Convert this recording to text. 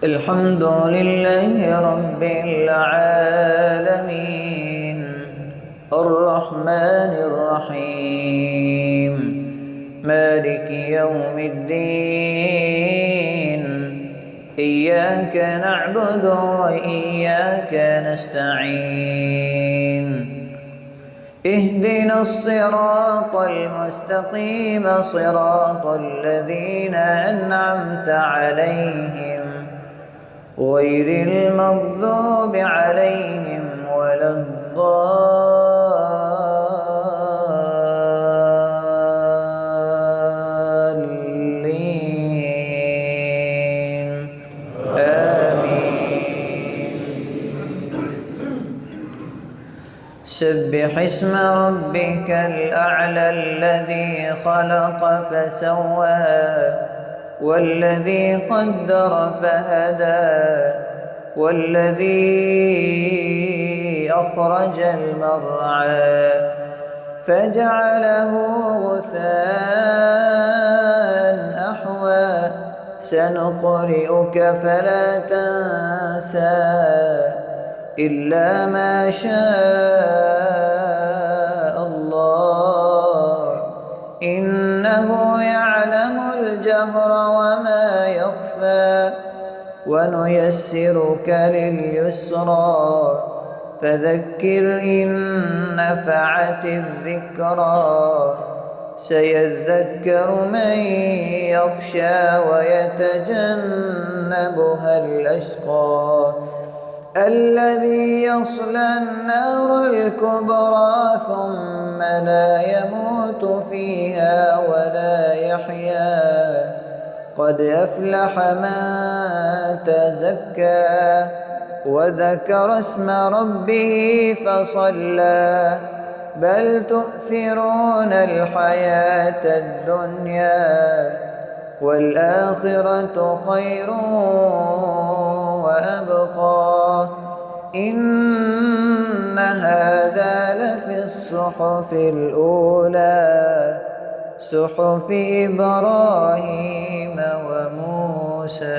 الحمد لله رب العالمين الرحمن الرحيم مالك يوم الدين إياك نعبد وإياك نستعين اهدنا الصراط المستقيم صراط الذين أنعمت عليهم غير المغضوب عليهم ولا الضالين آمين. سبح اسم ربك الأعلى الذي خلق فسوى والذي قدر فهدى والذي أخرج المرعى فجعله غثاء أحوى سنقرئك فلا تنسى إلا ما شاء الله إنه يعلم الجهر وما يخفى ونيسرك لليسرى فذكر إن نفعت الذكرى سيذكر من يخشى ويتجنبها الأشقى الذي يصلى النار الكبرى ثم لا يموت فيها ولا يحيا قد أفلح من تزكى وذكر اسم ربه فصلى بل تؤثرون الحياة الدنيا والآخرة خير وأبقى إن هذا لفي الصحف الأولى صحف إبراهيم وموسى.